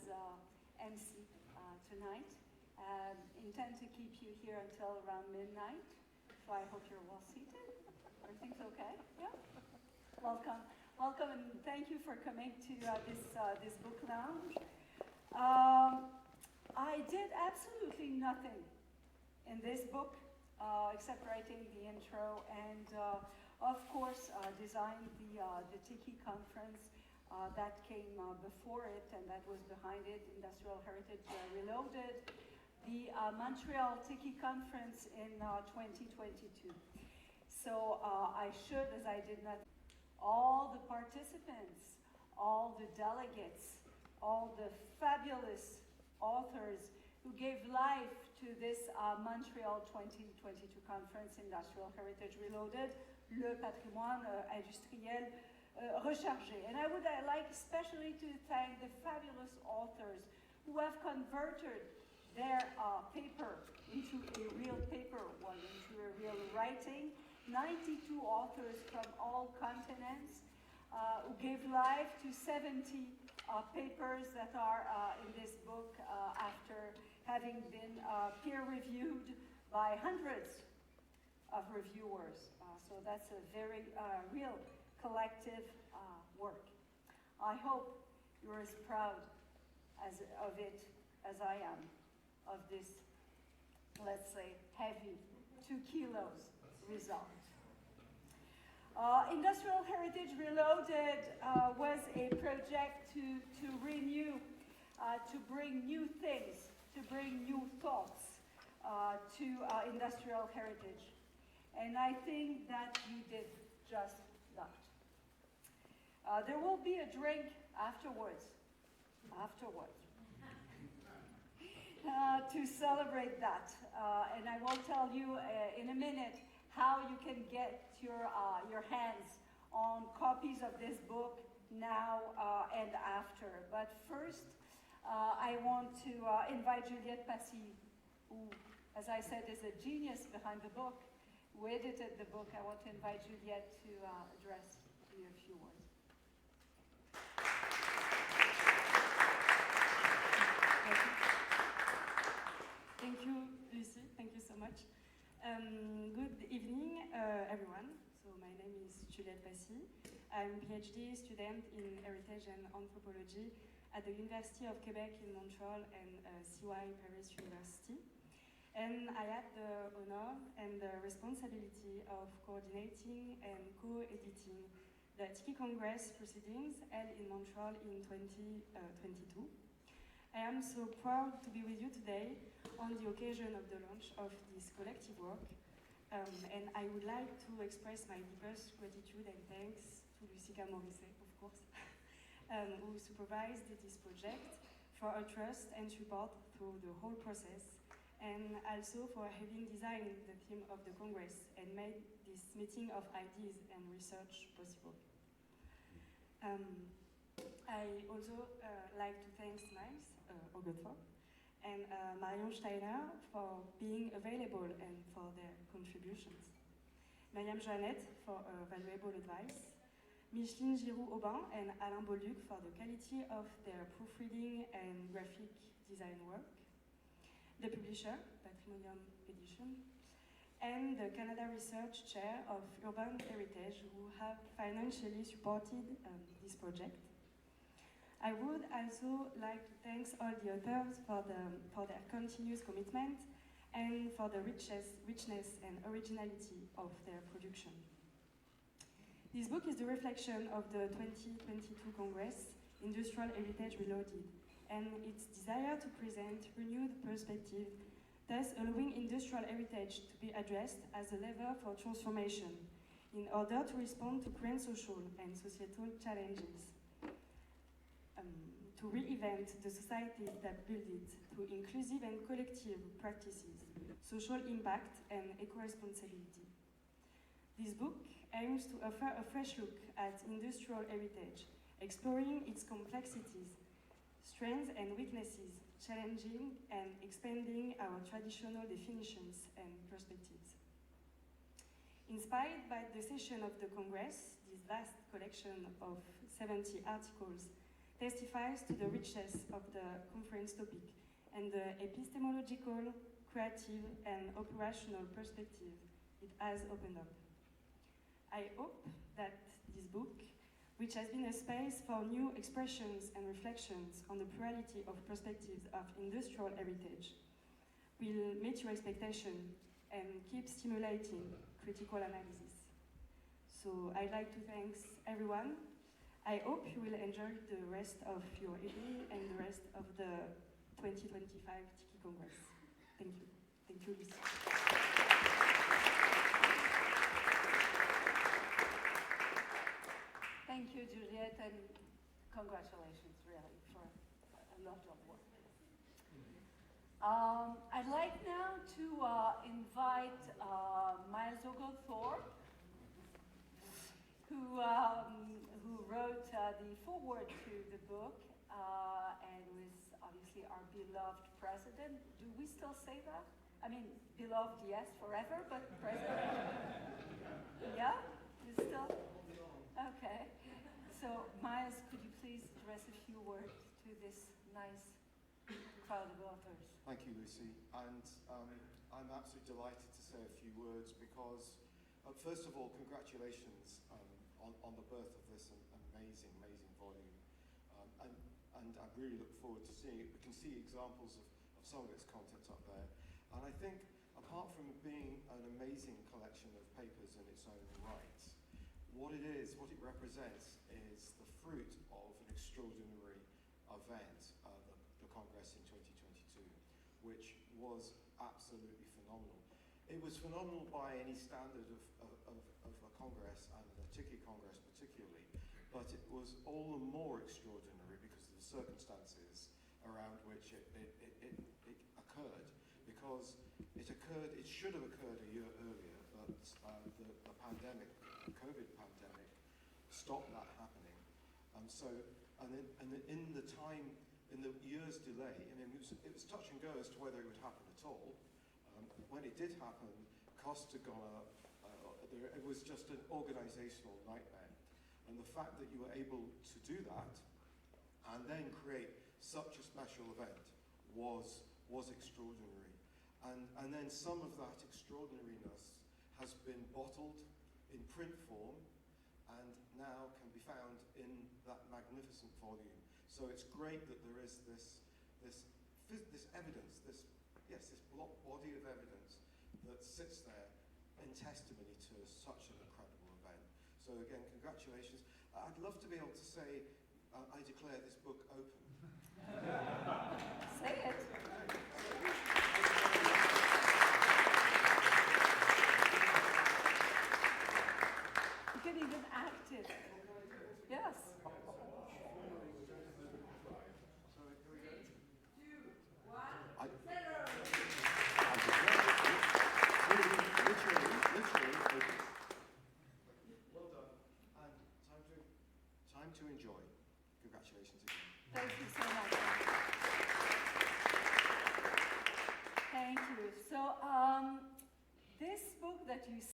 as MC tonight. Intend to keep you here until around midnight, so I hope you're well seated. Everything's okay? Yeah? Welcome. Welcome, and thank you for coming to this book lounge. I did absolutely nothing in this book except writing the intro and, of course, designed the TICCIH conference that came before it and that was behind it, Industrial Heritage Reloaded, the Montréal TICCIH conference in 2022. So I should, as I did not, all the participants, all the delegates, all the fabulous authors who gave life to this Montréal 2022 conference, Industrial Heritage Reloaded, le patrimoine industriel rechargé. And I would like especially to thank the fabulous authors who have converted their paper into a real paper, into a real writing. 92 authors from all continents who gave life to 70 papers that are in this book after having been peer-reviewed by hundreds of reviewers. So that's a very real collective work. I hope you're as proud of it as I am of this, let's say, heavy 2 kilos result. Industrial Heritage Reloaded was a project to renew, to bring new things, to bring new thoughts to industrial heritage. And I think that you did just that. There will be a drink afterwards, to celebrate that. And I will tell you in a minute how you can get your hands on copies of this book now and after. But first, I want to invite Juliette Passilly, who, as I said, is a genius behind the book, who edited the book. I want to invite Juliette to address you a few words. Thank you, Lucie. Thank you so much. Good evening, everyone. So my name is Juliette Passilly. I'm a PhD student in Heritage and Anthropology at the University of Quebec in Montreal and CY Paris University. And I had the honor and the responsibility of coordinating and co-editing the TICCIH Congress proceedings held in Montreal in 2022. I am so proud to be with you today on the occasion of the launch of this collective work, and I would like to express my deepest gratitude and thanks to Lucie Morisset, of course, who supervised this project, for her trust and support through the whole process, and also for having designed the theme of the Congress and made this meeting of ideas and research possible. I also like to thank Smiles, Augustin, and Marion Steiner for being available and for their contributions. Myriam Joannette for valuable advice. Micheline Giroux-Aubin and Alain Bolduc for the quality of their proofreading and graphic design work. The publisher, Patrimonium Edition, and the Canada Research Chair of Urban Heritage, who have financially supported this project. I would also like to thank all the authors for their continuous commitment and for the richness and originality of their production. This book is the reflection of the 2022 Congress, Industrial Heritage Reloaded, and its desire to present renewed perspective, thus allowing industrial heritage to be addressed as a lever for transformation in order to respond to current social and societal challenges. To reinvent the societies that build it through inclusive and collective practices, social impact, and eco-responsibility. This book aims to offer a fresh look at industrial heritage, exploring its complexities, strengths and weaknesses, challenging and expanding our traditional definitions and perspectives. Inspired by the session of the Congress, this vast collection of 70 articles testifies to the richness of the conference topic and the epistemological, creative, and operational perspective it has opened up. I hope that this book, which has been a space for new expressions and reflections on the plurality of perspectives of industrial heritage, will meet your expectation and keep stimulating critical analysis. So I'd like to thank everyone. I hope you will enjoy the rest of your evening and the rest of the 2025 TICCIH Congress. Thank you. Thank you, Lucie. Thank you, Juliette, and congratulations, really, for a lot of work. I'd like now to invite Miles Oglethorpe, who wrote the foreword to the book and was obviously our beloved president. Do we still say that? I mean, beloved, yes, forever, but president? Yeah? You still? Okay. So, Miles, could you please address a few words to this nice crowd of authors? Thank you, Lucie. And I'm absolutely delighted to say a few words because, first of all, congratulations on the birth of this amazing volume. And I really look forward to seeing it. We can see examples of some of its content up there. And I think, apart from being an amazing collection of papers in its own right, what it represents is the fruit of an extraordinary event, the Congress in 2022, which was absolutely phenomenal. It was phenomenal by any standard of a Congress, and the TICCIH Congress particularly, but it was all the more extraordinary because of the circumstances around which it occurred. Because it should have occurred a year earlier, but the pandemic, the COVID pandemic, stopped that happening. In the year's delay, I mean, it was touch and go as to whether it would happen at all. When it did happen, costs had gone up. It was just an organizational nightmare. And the fact that you were able to do that and then create such a special event was extraordinary. And then some of that extraordinariness has been bottled in print form and now can be found in that magnificent volume. So it's great that there is this evidence, this block body of evidence that sits there in testimony to such an incredible event. So again, congratulations. I'd love to be able to say, I declare this book open. Say it. You can even act it. Yes. Well done. And time to enjoy. Congratulations again. Thank you so much. Thank you. So, this book that you